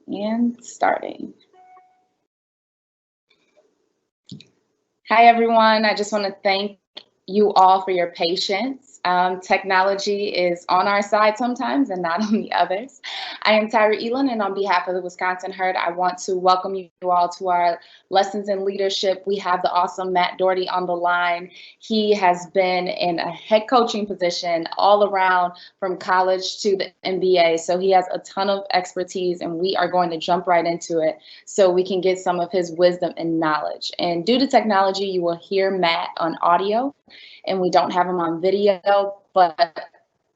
And starting. Hi, everyone. I just want to thank you all for your patience. Technology is on our side sometimes and not on the others. I am Tyra Eiland, and on behalf of the Wisconsin Herd, I want to welcome you all to our Lessons in Leadership. We have the awesome Matt Doherty on the line. He has been in a head coaching position all around from college to the NBA, so he has a ton of expertise, and we are going to jump right into it so we can get some of his wisdom and knowledge. And due to technology, you will hear Matt on audio, and we don't have him on video, but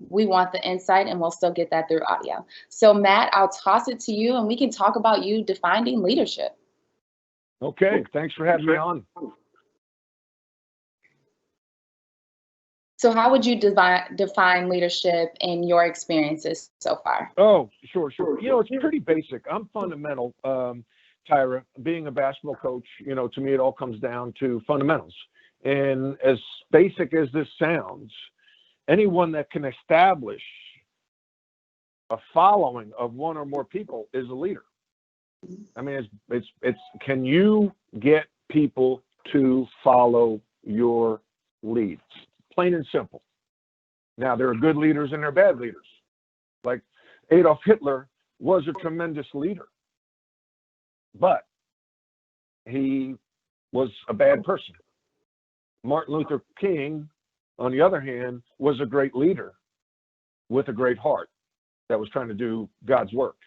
we want the insight and we'll still get that through audio. So Matt, I'll toss it to you and we can talk about you defining leadership. Okay, thanks for having me on. So how would you define leadership in your experiences so far? Oh, sure. You know, it's pretty basic. I'm fundamental, Tyra. Being a basketball coach, you know, to me, it all comes down to fundamentals. And as basic as this sounds, anyone that can establish a following of one or more people is a leader. I mean, it's can you get people to follow your leads? Plain and simple. Now, there are good leaders and there are bad leaders. Like Adolf Hitler was a tremendous leader, but he was a bad person. Martin Luther King, on the other hand, was a great leader with a great heart that was trying to do God's work.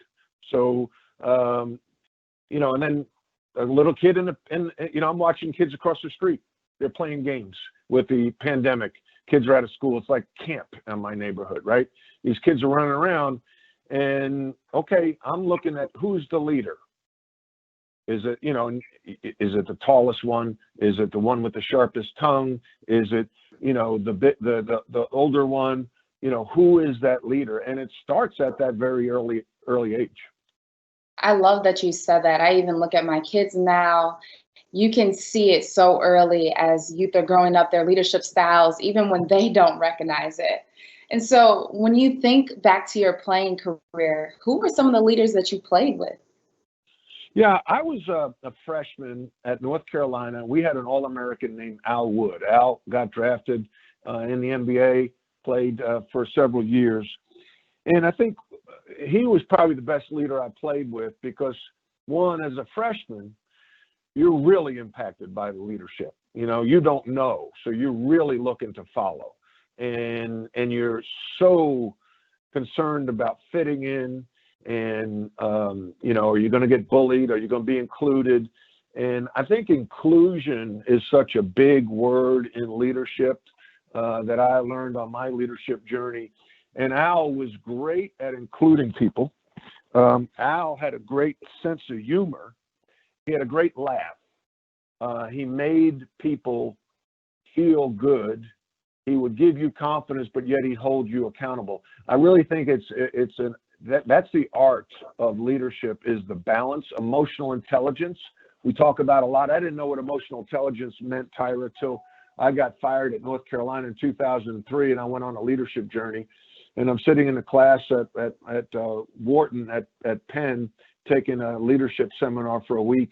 So, you know, and then a little kid you know, I'm watching kids across the street. They're playing games with the pandemic. Kids are out of school. It's like camp in my neighborhood, right? These kids are running around and, okay, I'm looking at who's the leader. Is it, you know, is it the tallest one? Is it the one with the sharpest tongue? Is it, you know, the older one? You know, who is that leader? And it starts at that very early age. I love that you said that. I even look at my kids now. You can see it so early as youth are growing up, their leadership styles, even when they don't recognize it. And so when you think back to your playing career, who were some of the leaders that you played with? Yeah, I was a freshman at North Carolina. We had an All-American named Al Wood. Al got drafted in the NBA, played for several years. And I think he was probably the best leader I played with because, one, as a freshman, you're really impacted by the leadership. You know, you don't know, so you're really looking to follow. And you're so concerned about fitting in. And, you know, are you going to get bullied? Are you going to be included? And I think inclusion is such a big word in leadership that I learned on my leadership journey. And Al was great at including people. Al had a great sense of humor. He had a great laugh. He made people feel good. He would give you confidence, but yet he'd hold you accountable. I really think that's the art of leadership, is the balance. Emotional intelligence we talk about a lot. I didn't know what emotional intelligence meant, Tyra, till I got fired at North Carolina in 2003, and I went on a leadership journey. And I'm sitting in a class at Wharton at Penn, taking a leadership seminar for a week,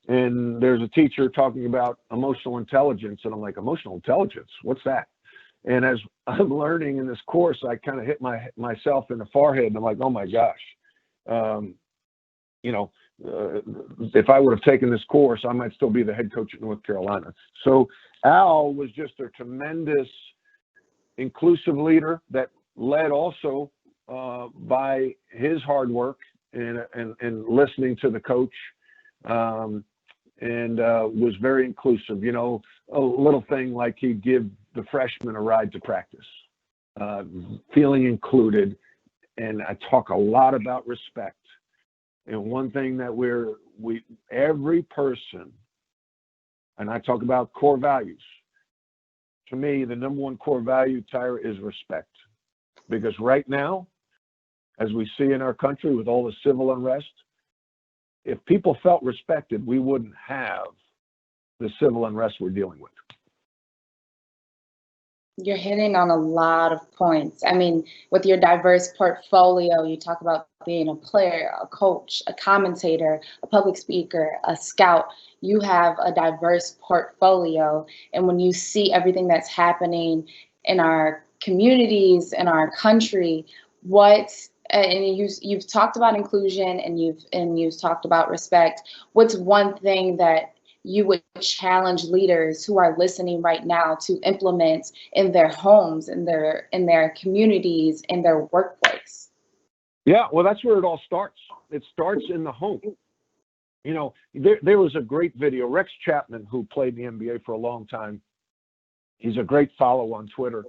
and there's a teacher talking about emotional intelligence, and I'm like, emotional intelligence? What's that? And as I'm learning in this course, I kind of hit myself in the forehead, and I'm like, oh my gosh, you know, if I would have taken this course, I might still be the head coach at North Carolina. So Al was just a tremendous inclusive leader that led also by his hard work and listening to the coach, and was very inclusive. You know, a little thing like he'd give the freshmen a ride to practice, feeling included. And I talk a lot about respect. And one thing that every person, and I talk about core values. To me, the number one core value, Tyra, is respect. Because right now, as we see in our country with all the civil unrest, if people felt respected, we wouldn't have the civil unrest we're dealing with. You're hitting on a lot of points. I mean, with your diverse portfolio, you talk about being a player, a coach, a commentator, a public speaker, a scout. You have a diverse portfolio. And when you see everything that's happening in our communities, in our country, what and you've talked about inclusion and you've talked about respect. What's one thing that you would challenge leaders who are listening right now to implement in their homes, in their communities, in their workplace? Yeah, well, that's where it all starts. It starts in the home. You know, there was a great video. Rex Chapman, who played in the NBA for a long time, he's a great follow on Twitter,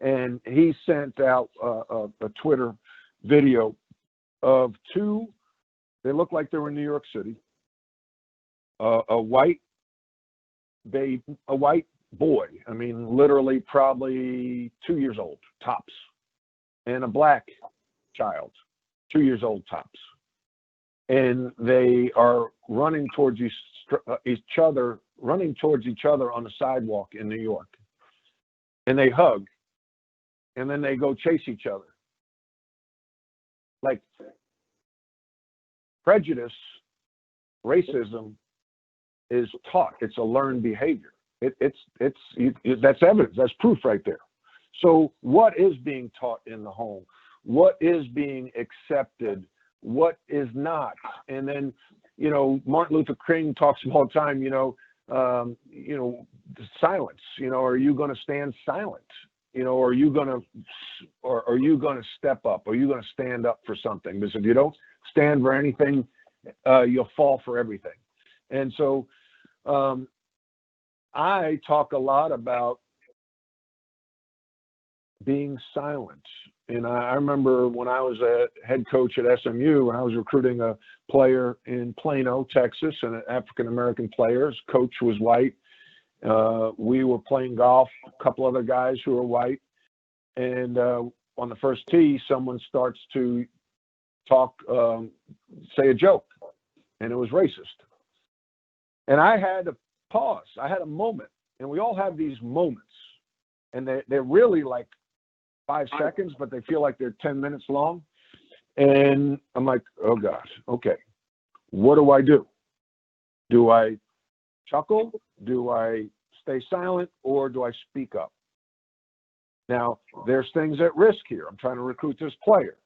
and he sent out a Twitter video of two. They look like they were in New York City. A white boy. I mean, literally probably 2 years old tops, and a black child, 2 years old tops, and they are running towards each other on the sidewalk in New York, and they hug, and then they go chase each other. Like, prejudice, racism is taught. It's a learned behavior. That's evidence. That's proof right there. So what is being taught in the home? What is being accepted? What is not? And then, you know, Martin Luther King talks all the time, silence. You know, are you going to stand silent? You know, are you going to step up? Are you going to stand up for something? Because if you don't stand for anything, you'll fall for everything. And so I talk a lot about being silent. And I remember when I was a head coach at SMU, and I was recruiting a player in Plano, Texas, and an African-American player. His coach was white. We were playing golf, a couple other guys who were white. And on the first tee, someone starts to talk, say a joke, and it was racist. And I had to pause. I had a moment, and we all have these moments, and they're really like 5 seconds, but they feel like they're 10 minutes long. And I'm like, oh gosh, okay, what do I do? Do I chuckle? Do I stay silent, or do I speak up? Now, there's things at risk here. I'm trying to recruit this player.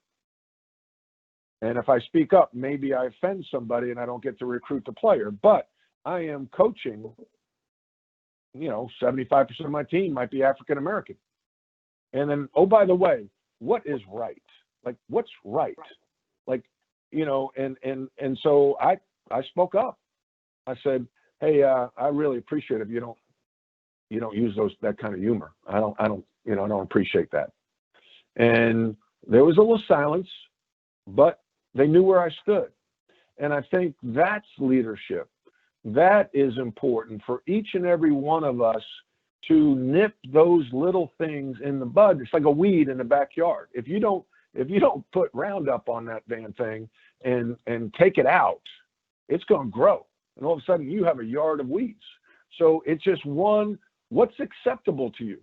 And if I speak up, maybe I offend somebody and I don't get to recruit the player. But I am coaching, 75% of my team might be African American. And then, oh, by the way, what is right? Like, what's right? Like, and so I spoke up. I said, hey, I really appreciate it if you don't use that kind of humor. I don't appreciate that. And there was a little silence, but they knew where I stood. And I think that's leadership. That is important for each and every one of us to nip those little things in the bud. It's like a weed in the backyard. If you don't put Roundup on that damn thing and take it out, it's going to grow. And all of a sudden you have a yard of weeds. So it's just what's acceptable to you.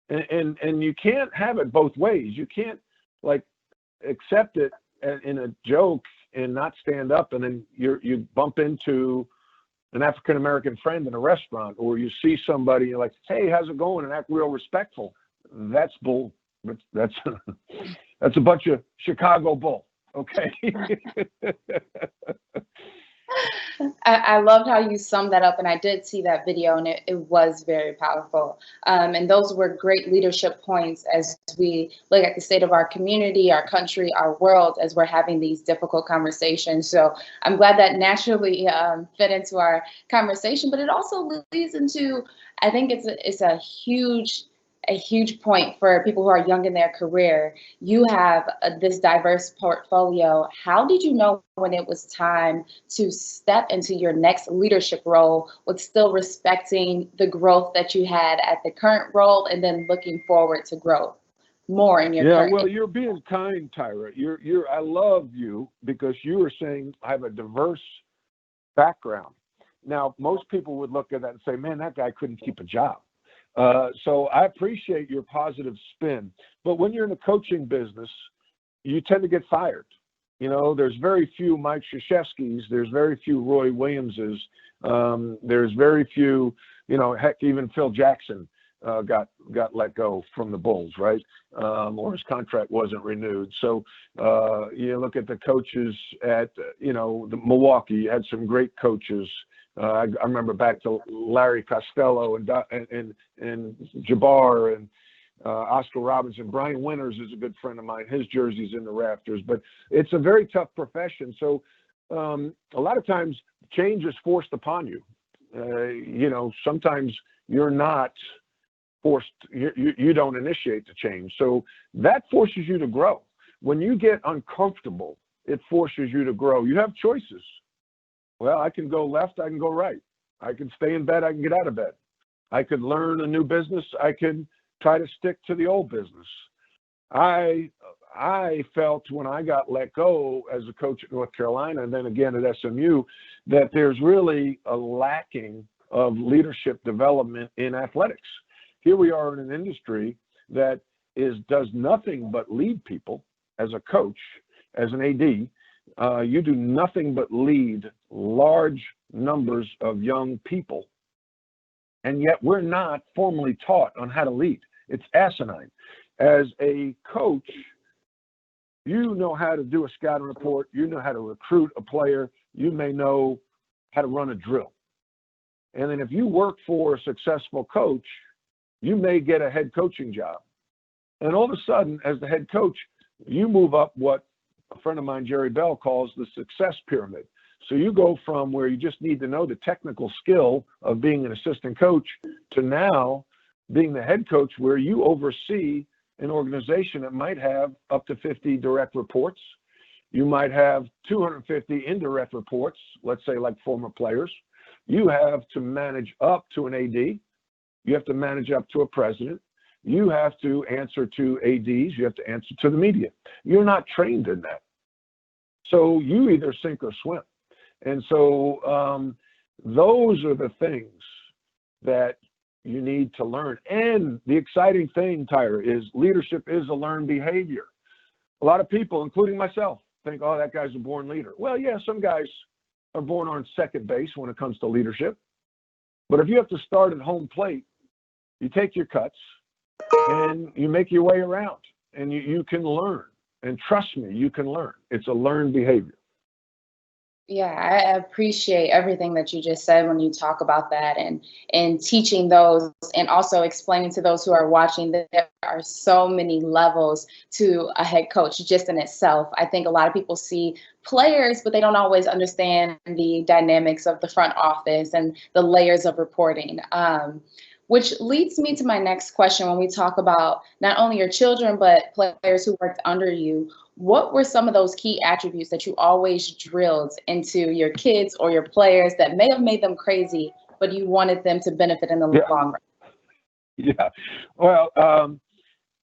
And you can't have it both ways. You can't like accept it in a joke and not stand up, and then you bump into an African-American friend in a restaurant, or you see somebody, you're like, hey, how's it going? And act real respectful. That's bull. That's a bunch of Chicago bull. Okay. I loved how you summed that up, and I did see that video, and it was very powerful. And those were great leadership points as we look at the state of our community, our country, our world, as we're having these difficult conversations. So I'm glad that naturally fit into our conversation, but it also leads into, I think it's a huge point for people who are young in their career. You have this diverse portfolio. How did you know when it was time to step into your next leadership role with still respecting the growth that you had at the current role and then looking forward to growth more in your current? Well, you're being kind, Tyra. I love you because you were saying I have a diverse background. Now, most people would look at that and say, man, that guy couldn't keep a job. So I appreciate your positive spin. But when you're in the coaching business, you tend to get fired. There's very few Mike Krzyzewskis. There's very few Roy Williamses. There's very few, heck, even Phil Jackson got let go from the Bulls, right? Or his contract wasn't renewed. So you look at the coaches at, the Milwaukee. You had some great coaches. I remember back to Larry Costello and Jabbar and Oscar Robinson. Brian Winters is a good friend of mine. His jersey's in the rafters. But it's a very tough profession. So a lot of times change is forced upon you. Sometimes you're not forced. You don't initiate the change. So that forces you to grow. When you get uncomfortable, it forces you to grow. You have choices. Well, I can go left, I can go right. I can stay in bed, I can get out of bed. I could learn a new business, I can try to stick to the old business. I felt when I got let go as a coach at North Carolina and then again at SMU that there's really a lacking of leadership development in athletics. Here we are in an industry that does nothing but lead people as a coach, as an AD. You do nothing but lead large numbers of young people, and yet we're not formally taught on how to lead. It's asinine. As a coach, you know how to do a scouting report, you know how to recruit a player, you may know how to run a drill. And then if you work for a successful coach, you may get a head coaching job. And all of a sudden, as the head coach, you move up what a friend of mine, Jerry Bell, calls the success pyramid. So you go from where you just need to know the technical skill of being an assistant coach to now being the head coach, where you oversee an organization that might have up to 50 direct reports. You might have 250 indirect reports, let's say like former players. You have to manage up to an AD. You have to manage up to a president. You have to answer to ADs. You have to answer to the media. You're not trained in that. So you either sink or swim. And so those are the things that you need to learn. And the exciting thing, Tyra, is leadership is a learned behavior. A lot of people, including myself, think, oh, that guy's a born leader. Well, yeah, some guys are born on second base when it comes to leadership. But if you have to start at home plate, you take your cuts and you make your way around, and you can learn. And trust me, you can learn. It's a learned behavior. Yeah, I appreciate everything that you just said when you talk about that and teaching those, and also explaining to those who are watching that there are so many levels to a head coach just in itself. I think a lot of people see players, but they don't always understand the dynamics of the front office and the layers of reporting. Which leads me to my next question. When we talk about not only your children, but players who worked under you, what were some of those key attributes that you always drilled into your kids or your players that may have made them crazy, but you wanted them to benefit in the long run? Yeah. Well,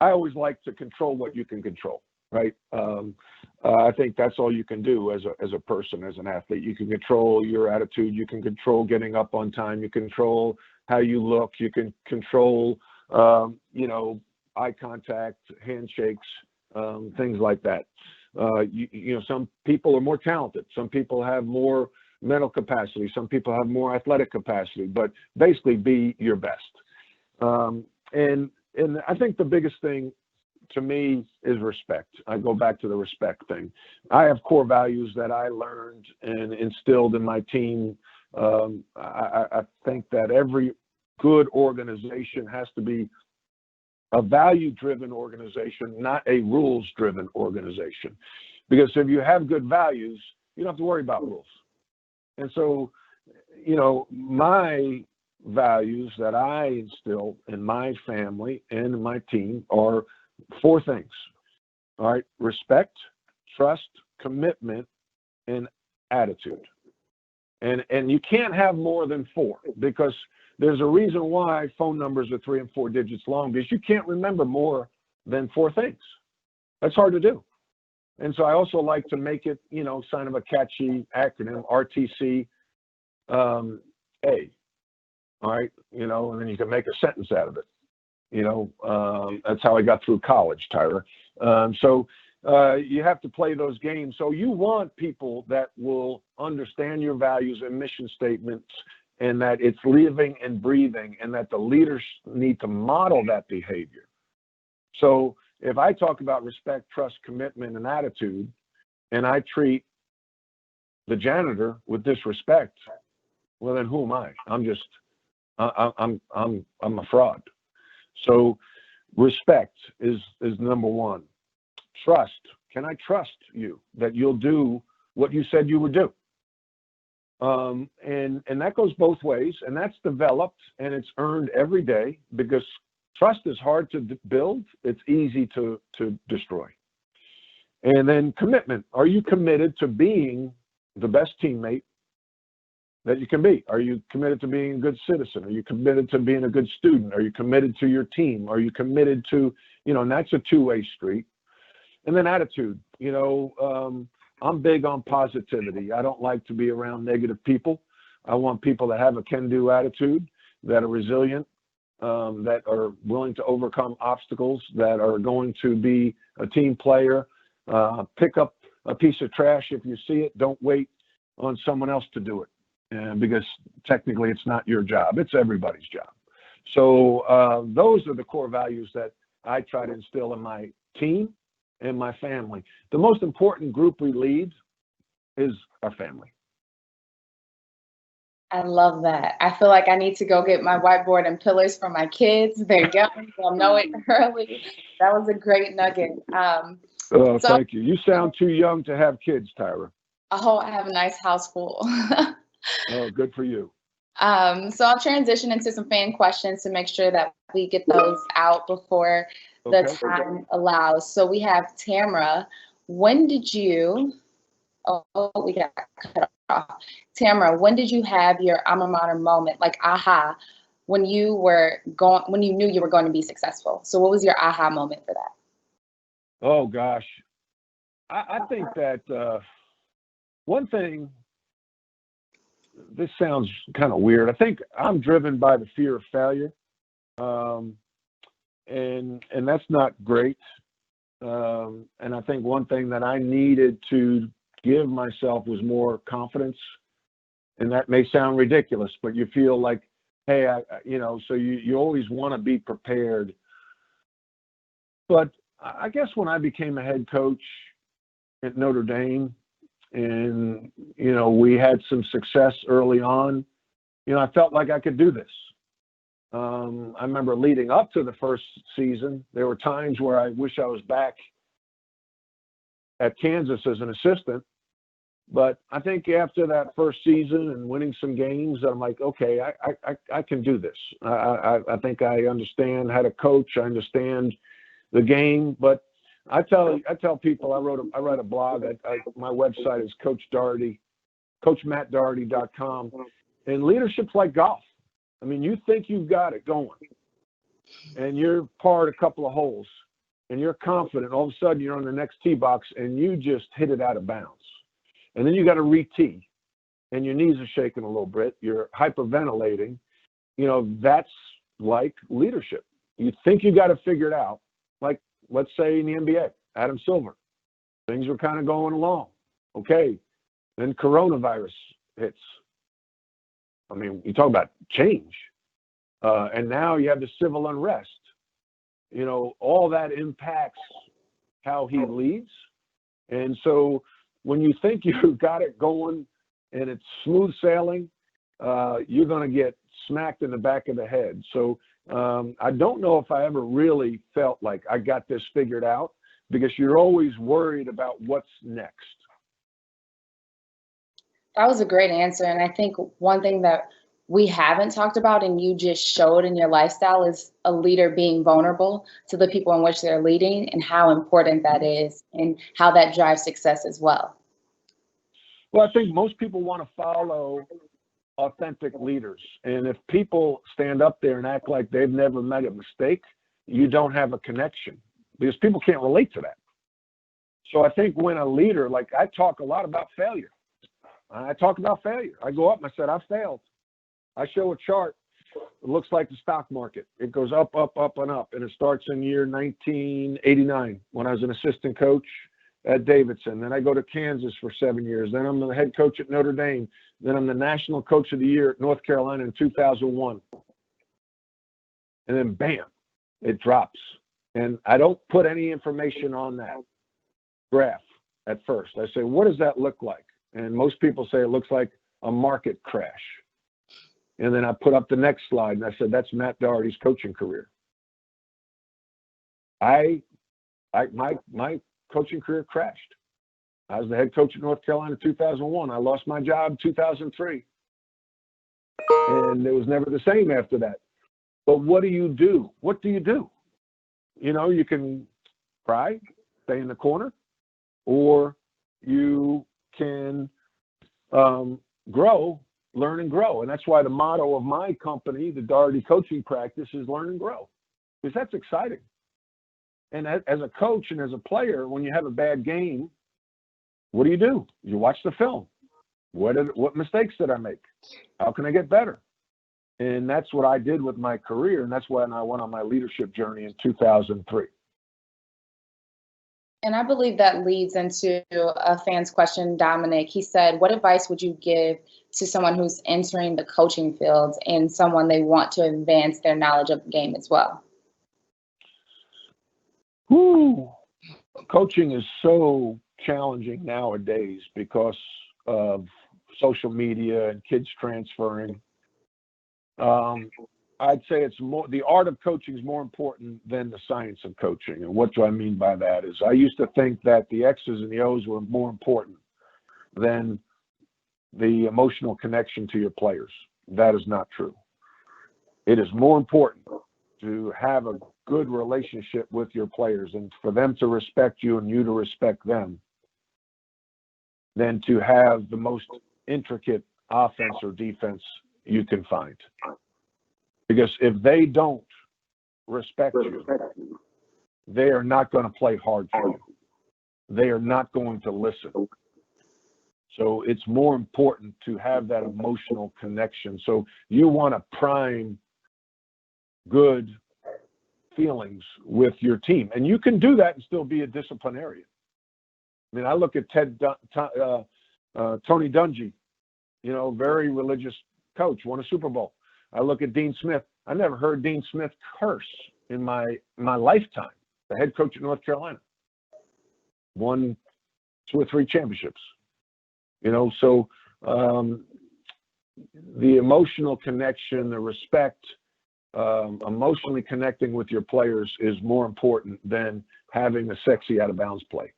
I always like to control what you can control, right? I think that's all you can do as a person, as an athlete. You can control your attitude. You can control getting up on time. You control how you look. You can control, eye contact, handshakes, things like that. Some people are more talented. Some people have more mental capacity. Some people have more athletic capacity. But basically, be your best. And I think the biggest thing to me is respect. I go back to the respect thing. I have core values that I learned and instilled in my team. I think that every good organization has to be a value-driven organization, not a rules-driven organization. Because if you have good values, you don't have to worry about rules. And so, my values that I instill in my family and in my team are 4 things. All right: respect, trust, commitment, and attitude. And you can't have more than 4, because there's a reason why phone numbers are 3 and 4 digits long, because you can't remember more than 4 things. That's hard to do. And so I also like to make it, kind of a catchy acronym, RTC A. All right, and then you can make a sentence out of it. That's how I got through college, Tyra. So you have to play those games. So you want people that will understand your values and mission statements, and that it's living and breathing, and that the leaders need to model that behavior. So if I talk about respect, trust, commitment, and attitude, and I treat the janitor with disrespect, well, then who am I? I'm a fraud. So respect is number one. Trust. Can I trust you that you'll do what you said you would do? And that goes both ways, and that's developed and it's earned every day, because trust is hard to build. It's easy to destroy. And then commitment. Are you committed to being the best teammate that you can be? Are you committed to being a good citizen? Are you committed to being a good student? Are you committed to your team? Are you committed to, and that's a two-way street. And then attitude. I'm big on positivity. I don't like to be around negative people. I want people that have a can-do attitude, that are resilient, that are willing to overcome obstacles, that are going to be a team player. Pick up a piece of trash if you see it. Don't wait on someone else to do it, because technically it's not your job. It's everybody's job. So those are the core values that I try to instill in my team and my family. The most important group we lead is our family. I love that. I feel like I need to go get my whiteboard and pillars for my kids. They're young, they'll know it early. That was a great nugget. Oh, thank you. You sound too young to have kids, Tyra. Oh, I have a nice house full. Oh, good for you. So I'll transition into some fan questions to make sure that we get those out before the time allows. So we have Tamara. When did you, we got cut off. Tamara, when did you have your alma mater moment, like aha, when you knew you were going to be successful? So what was your aha moment for that? Oh, gosh. I think that one thing, this sounds kind of weird. I think I'm driven by the fear of failure. And that's not great. And I think one thing that I needed to give myself was more confidence. And that may sound ridiculous, but you feel like, hey, so you always want to be prepared. But I guess when I became a head coach at Notre Dame, and, we had some success early on, I felt like I could do this. I remember leading up to the first season, there were times where I wish I was back at Kansas as an assistant. But I think after that first season and winning some games, I'm like, okay, I can do this. I think I understand how to coach. I understand the game. But I tell people, I write a blog. My website is Coach Doherty, CoachMattDoherty.com. And leadership's like golf. I mean, you think you've got it going, and you're parred a couple of holes, and you're confident. All of a sudden, you're on the next tee box, and you just hit it out of bounds. And then you got to re-tee, and your knees are shaking a little bit. You're hyperventilating. That's like leadership. You think you got to figure it out. Like, let's say in the NBA, Adam Silver. Things were kind of going along. Okay. Then coronavirus hits. I mean, you talk about change. And now you have the civil unrest. All that impacts how he leads. And so when you think you've got it going and it's smooth sailing, you're going to get smacked in the back of the head. So I don't know if I ever really felt like I got this figured out, because you're always worried about what's next. That was a great answer. And I think one thing that we haven't talked about, and you just showed in your lifestyle, is a leader being vulnerable to the people in which they're leading, and how important that is, and how that drives success as well. Well, I think most people want to follow authentic leaders. And if people stand up there and act like they've never made a mistake, you don't have a connection, because people can't relate to that. So I think when a leader, like I talk a lot about failure. I talk about failure. I go up and I said, I failed. I show a chart it looks like the stock market. It goes up, up, up, and up. And it starts in year 1989 when I was an assistant coach at Davidson. Then I go to Kansas for 7 years. Then I'm the head coach at Notre Dame. Then I'm the national coach of the year at North Carolina in 2001. And then bam, it drops. And I don't put any information on that graph at first. I say, what does that look like? And most people say it looks like a market crash. And then I put up the next slide and I said, that's Matt Doherty's coaching career. My coaching career crashed. I was the head coach at North Carolina in 2001. I lost my job in 2003. And it was never the same after that. But what do you do? What do you do? You know, you can cry, stay in the corner, or you can grow, learn and grow. And that's why the motto of my company, the Doherty Coaching Practice, is learn and grow, because that's exciting. And as a coach and as a player, when you have a bad game, what do? You watch the film. What mistakes did I make? How can I get better? And that's what I did with my career, and that's when I went on my leadership journey in 2003. And I believe that leads into a fan's question, Dominic. He said, what advice would you give to someone who's entering the coaching field and someone they want to advance their knowledge of the game as well? Whew. Coaching is so challenging nowadays because of social media and kids transferring. I'd say it's more, the art of coaching is more important than the science of coaching. And what do I mean by that is I used to think that the X's and the O's were more important than the emotional connection to your players. That is not true. It is more important to have a good relationship with your players and for them to respect you and you to respect them than to have the most intricate offense or defense you can find. Because if they don't respect you, they are not going to play hard for you. They are not going to listen. So it's more important to have that emotional connection. So you want to prime good feelings with your team. And you can do that and still be a disciplinarian. I mean, I look at Tony Dungy, you know, very religious coach, won a Super Bowl. I look at Dean Smith. I never heard Dean Smith curse in my lifetime. The head coach at North Carolina. Won 2 or 3 championships. You know, so the emotional connection, the respect, emotionally connecting with your players is more important than having a sexy out of bounds play.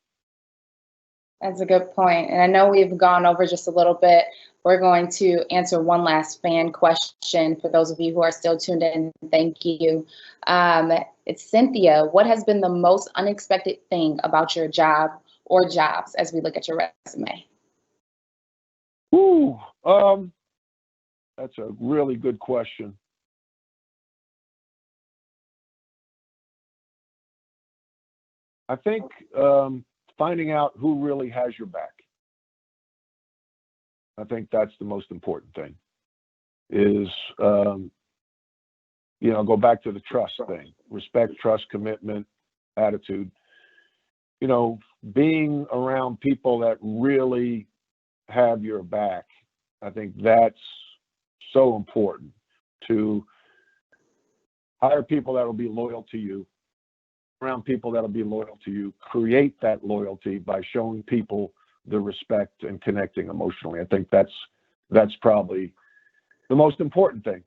That's a good point. And I know we've gone over just a little bit. We're going to answer one last fan question for those of you who are still tuned in. Thank you. It's Cynthia. What has been the most unexpected thing about your job or jobs as we look at your resume? Ooh, that's a really good question. I think finding out who really has your back. I think that's the most important thing is, you know, go back to the trust thing, respect, trust, commitment, attitude, you know, being around people that really have your back. I think that's so important to hire people that will be loyal to you, around people that'll be loyal to you, create that loyalty by showing people the respect and connecting emotionally. I think that's probably the most important thing.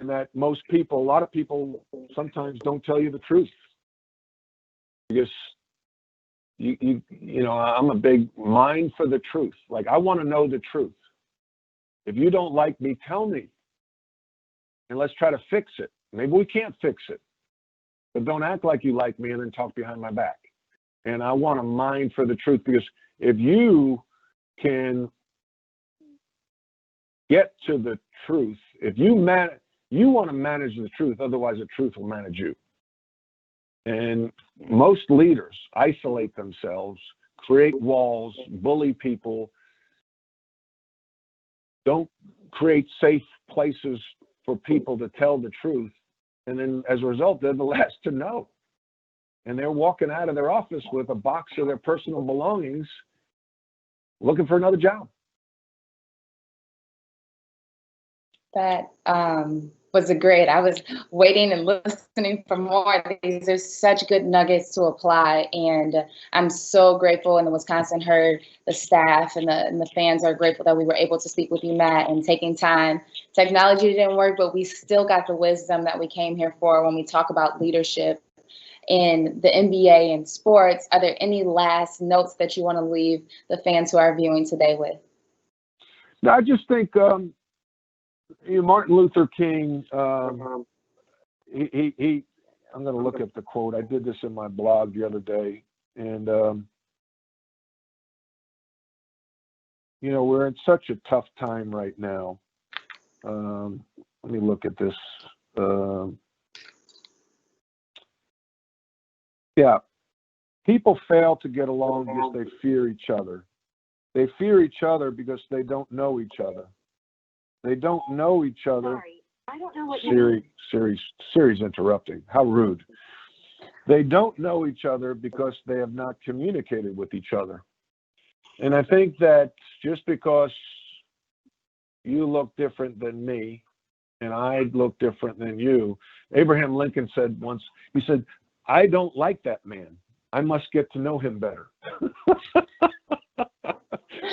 And that most people, a lot of people sometimes don't tell you the truth. Because you know, I'm a big mind for the truth. Like, I want to know the truth. If you don't like me, tell me. And let's try to fix it. Maybe we can't fix it. But don't act like you like me and then talk behind my back. And I want to mind for the truth, because if you can get to the truth, if you want to manage the truth, otherwise the truth will manage you. And most leaders isolate themselves, create walls, bully people, don't create safe places for people to tell the truth. And then as a result, they're the last to know. And they're walking out of their office with a box of their personal belongings looking for another job. That was great. I was waiting and listening for more. These are such good nuggets to apply, and I'm so grateful. And the Wisconsin Herd, the staff and the fans are grateful that we were able to speak with you, Matt, and taking time. Technology didn't work, but we still got the wisdom that we came here for when we talk about leadership in the NBA and sports. Are there any last notes that you want to leave the fans who are viewing today with? No, I just think Martin Luther King, he I'm going to look up the quote. I did this in my blog the other day, and we're in such a tough time right now. Let me look at this. Yeah, people fail to get along because they fear each other. They fear each other because they don't know each other. They don't know each other. Sorry, I don't know what Siri's interrupting. How rude. They don't know each other because they have not communicated with each other. And I think that just because you look different than me and I look different than you, Abraham Lincoln said once, he said, I don't like that man. I must get to know him better.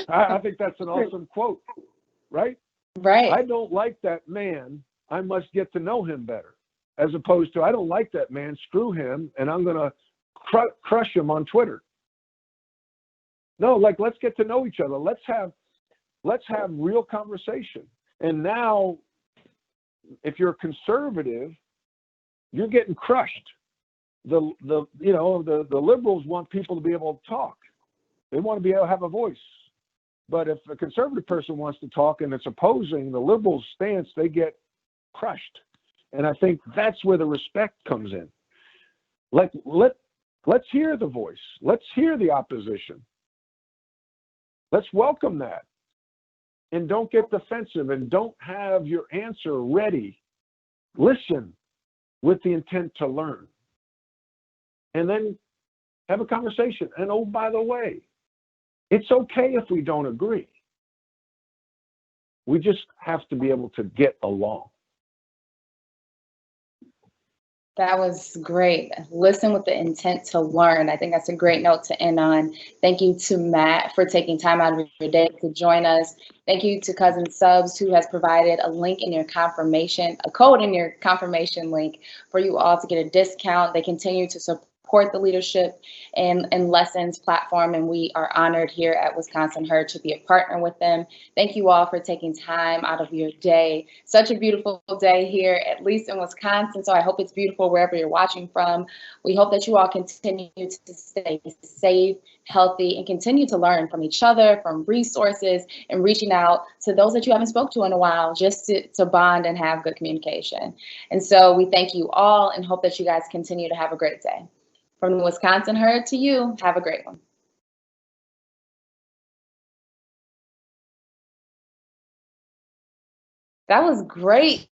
I think that's an awesome quote, right? Right. I don't like that man. I must get to know him better. As opposed to, I don't like that man, screw him, and I'm going to crush him on Twitter. No, let's get to know each other. Let's have real conversation. And now, if you're conservative, you're getting crushed. The liberals want people to be able to talk. They want to be able to have a voice. But if a conservative person wants to talk and it's opposing the liberals' stance, they get crushed. And I think that's where the respect comes in. Let's hear the voice. Let's hear the opposition. Let's welcome that. And don't get defensive and don't have your answer ready. Listen with the intent to learn. And then have a conversation. And oh, by the way, it's okay if we don't agree. We just have to be able to get along. That was great. Listen with the intent to learn. I think that's a great note to end on. Thank you to Matt for taking time out of your day to join us. Thank you to Cousin Subs, who has provided a link in your confirmation, a code in your confirmation link for you all to get a discount. They continue to support the leadership and lessons platform, and we are honored here at Wisconsin Herd to be a partner with them. Thank you all for taking time out of your day. Such a beautiful day here, at least in Wisconsin, so I hope it's beautiful wherever you're watching from. We hope that you all continue to stay safe, healthy, and continue to learn from each other, from resources, and reaching out to those that you haven't spoke to in a while, just to bond and have good communication. And so we thank you all and hope that you guys continue to have a great day. From the Wisconsin Herd to you, have a great one. That was great.